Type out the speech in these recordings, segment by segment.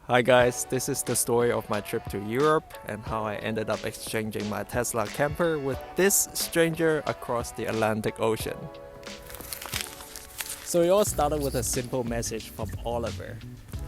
Hi guys, this is the story of my trip to Europe and how I ended up exchanging my Tesla camper with this stranger across the Atlantic Ocean. So it all started with a simple message from Oliver.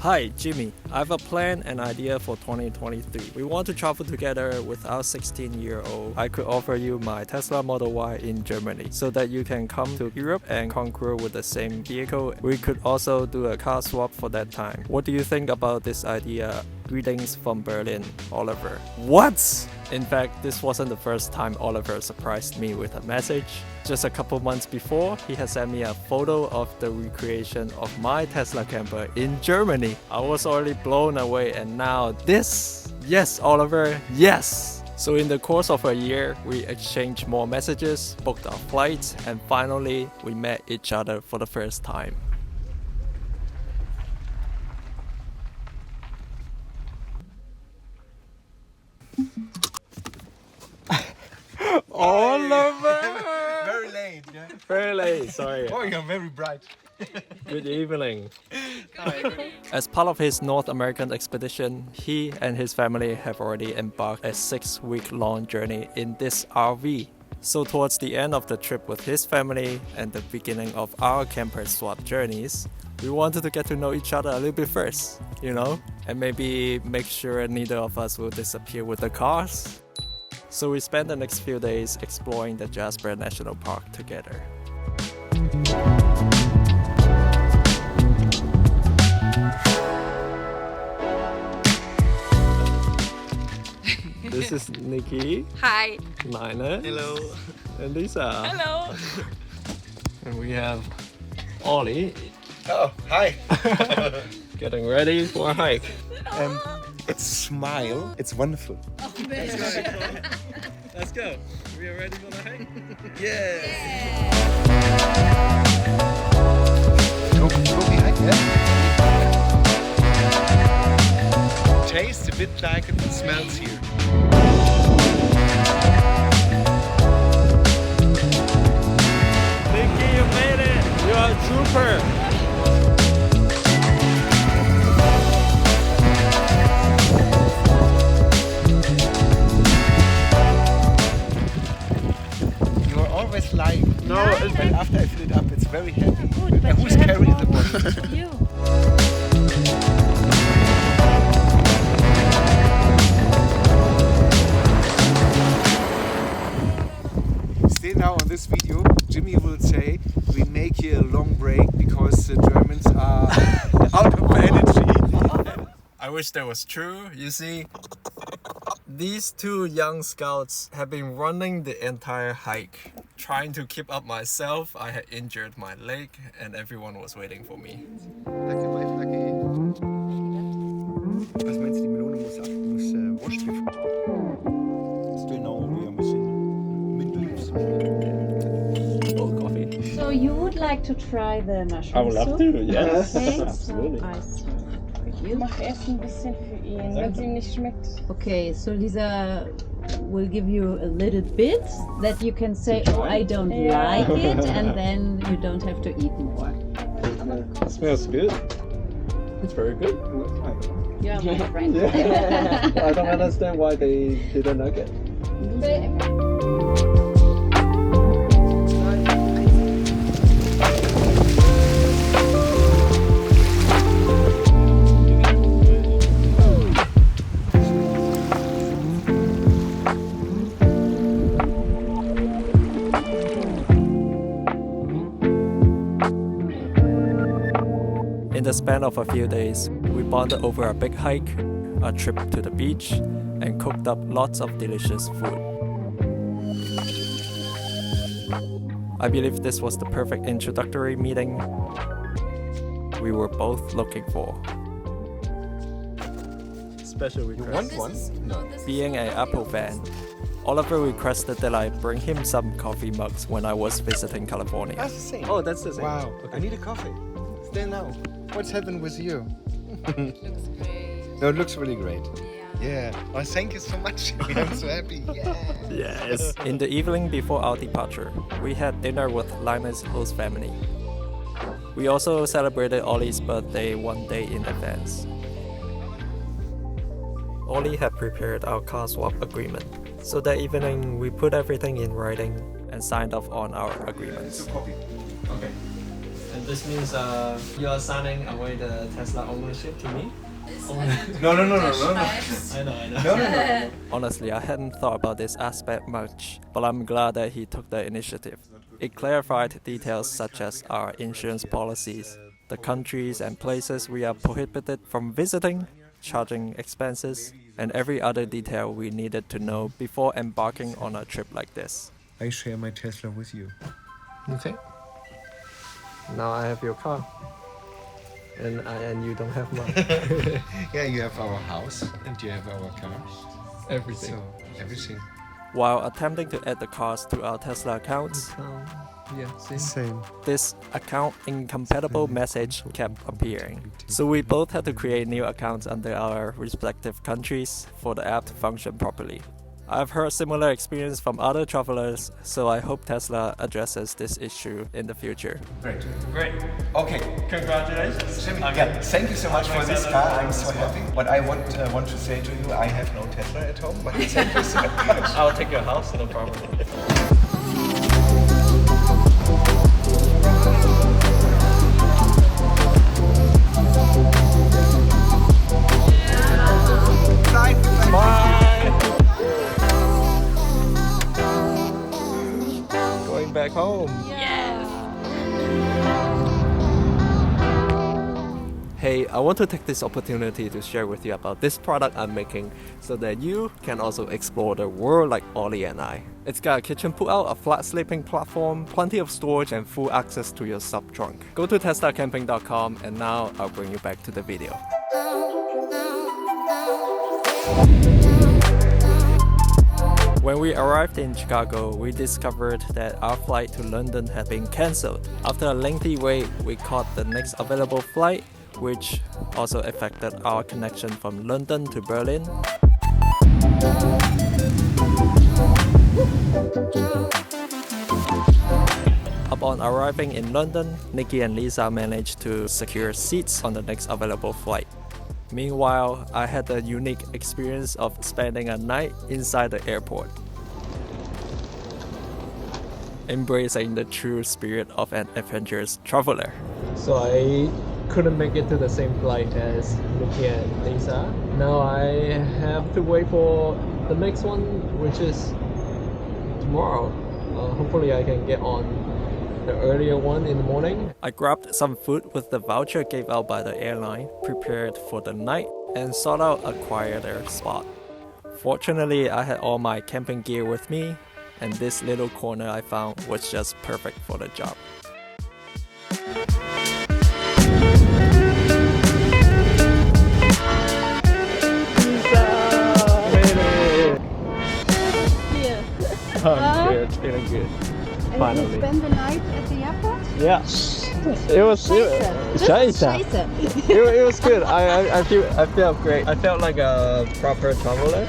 Hi Jimmy, I have a plan and idea for 2023. We want to travel together with our 16-year-old. I could offer you my Tesla Model Y in Germany so that you can come to Europe and conquer with the same vehicle. We could also do a car swap for that time. What do you think about this idea? Greetings from Berlin, Oliver. What? In fact, this wasn't the first time Oliver surprised me with a message. Just a couple months before, he had sent me a photo of the recreation of my Tesla camper in Germany. I was already blown away, and now this. Yes, Oliver, yes! So in the course of a year, we exchanged more messages, booked our flights, and finally, we met each other for the first time. Oliver! Very late, yeah? Very late, sorry. Oh, you're very bright. Good evening. As part of his North American expedition, he and his family have already embarked a 6-week-long journey in this RV. So towards the end of the trip with his family and the beginning of our camper swap journeys, we wanted to get to know each other a little bit first, and maybe make sure neither of us will disappear with the cars. So we spent the next few days exploring the Jasper National Park together. This is Nikki. Hi. Nina. Hello. And Lisa. Hello. And we have Ollie Oh, hi. getting ready for a hike. It's smile. It's wonderful. Let's go. We are ready for the hike? Yes. Go behind, yeah? Tastes a bit like it smells here. Nikki, you made it! You are a trooper! You are always lying. No, But after I fill it up, it's very heavy. And who's carrying the bottle? You. Still now on this video, Jimmy will say we make here a long break because the Germans are out of energy. I wish that was true. You see, these two young scouts have been running the entire hike. Trying to keep up myself, I had injured my leg and everyone was waiting for me. Lucky wife, lucky. Was meinst du, die Melone muss washed before? Still now we are missing mint leaves. Oh, coffee. So you would like to try the mushroom I would love soup? to, yes. Okay, Absolutely. so I serve for you. Mach erst ein bisschen für ihn, wenn es ihm nicht schmeckt. Okay, so Lisa will give you a little bit that you can say, oh, I don't like it, and then you don't have to eat more. That smells good. It's very good. You're my friend. I don't understand why they didn't like it. In the span of a few days, we bonded over a big hike, a trip to the beach, and cooked up lots of delicious food. I believe this was the perfect introductory meeting we were both looking for. Special request. One? No. Being an Apple fan, Oliver requested that I bring him some coffee mugs when I was visiting California. That's the same. Oh, that's the same. Wow. Okay. I need a coffee. Still now. What's happened with you? Looks great. No, it looks really great. Yeah. Oh, thank you so much. I'm so happy. Yeah. Yes. In the evening before our departure, we had dinner with Lima's host family. We also celebrated Ollie's birthday one day in advance. Ollie had prepared our car swap agreement. So that evening, we put everything in writing and signed off on our agreements. Copy. Okay. And this means you are signing away the Tesla ownership to me? No. I know. Honestly, I hadn't thought about this aspect much, but I'm glad that he took the initiative. It clarified details such as our insurance policies, the countries and places we are prohibited from visiting, charging expenses, and every other detail we needed to know before embarking on a trip like this. I share my Tesla with you. Okay. Now I have your car. And you don't have mine. Yeah, you have our house and you have our car. Everything. So, everything. While attempting to add the cars to our Tesla accounts, Same. this account incompatible message kept appearing. So we both had to create new accounts under our respective countries for the app to function properly. I've heard similar experience from other travelers, so I hope Tesla addresses this issue in the future. Great. Okay, Congratulations. Jimmy, yeah, thank you so much for this car. I'm so happy. What I want to say to you, I have no Tesla at home, but thank you so much. I'll take your house, no problem. Going back home. Hey, I want to take this opportunity to share with you about this product I'm making so that you can also explore the world like Ollie and I. It's got a kitchen pull-out, a flat sleeping platform, plenty of storage and full access to your sub-trunk. Go to teslacamping.com and now I'll bring you back to the video. When we arrived in Chicago, we discovered that our flight to London had been cancelled. After a lengthy wait, we caught the next available flight, which also affected our connection from London to Berlin. Upon arriving in London, Nikki and Lisa managed to secure seats on the next available flight. Meanwhile, I had the unique experience of spending a night inside the airport, embracing the true spirit of an adventurous traveler. So I couldn't make it to the same flight as Nikki and Lisa. Now I have to wait for the next one, which is tomorrow. Hopefully I can get on the earlier one in the morning. I grabbed some food with the voucher gave out by the airline, prepared for the night, and sought out a quieter spot. Fortunately, I had all my camping gear with me, and this little corner I found was just perfect for the job. I'm good, feeling good. And you spend the night at the airport? Yeah, it was it was good. I felt great. I felt like a proper traveler.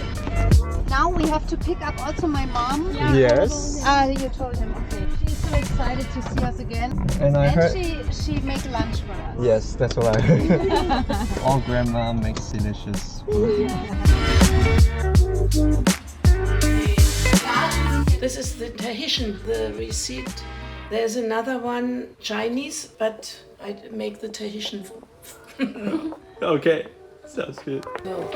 Now we have to pick up also my mom. Yes. You told him, okay. She's so excited to see us again. And I heard. She make lunch for us. Yes, that's what I heard. All grandma makes delicious food. This is the Tahitian, the receipt. There's another one, Chinese, but I make the Tahitian. Okay, sounds good. No.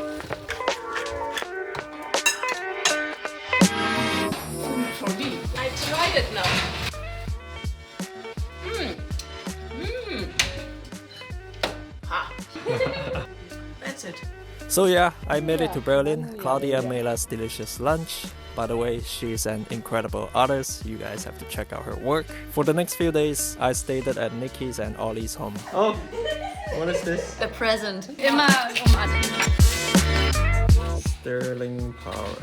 For me. I tried it now. Ha. That's it. So yeah, I made it to Berlin. Claudia made us delicious lunch. By the way, she's an incredible artist. You guys have to check out her work. For the next few days, I stayed at Nikki's and Ollie's home. Oh, what is this? A present. Immer Sterling power.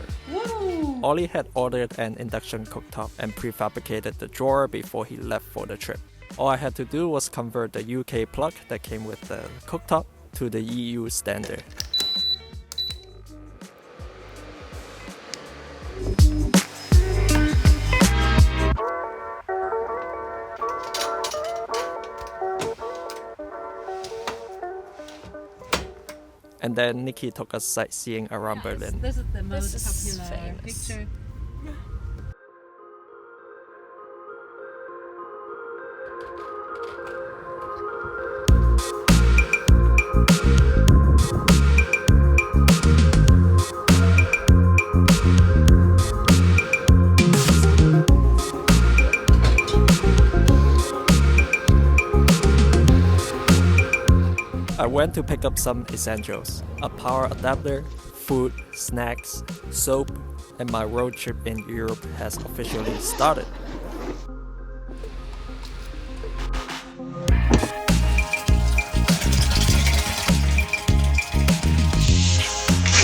Ollie had ordered an induction cooktop and prefabricated the drawer before he left for the trip. All I had to do was convert the UK plug that came with the cooktop to the EU standard. And then Nikki took us sightseeing around Berlin. This is the most This is popular famous. picture. I went to pick up some essentials, a power adapter, food, snacks, soap, and my road trip in Europe has officially started.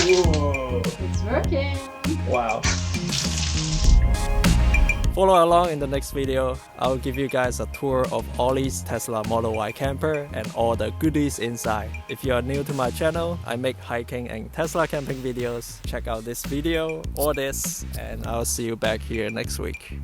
Whoa! It's working. Wow. Follow along in the next video. I'll give you guys a tour of Ollie's Tesla Model Y camper and all the goodies inside. If you are new to my channel, I make hiking and Tesla camping videos. Check out this video or this, and I'll see you back here next week.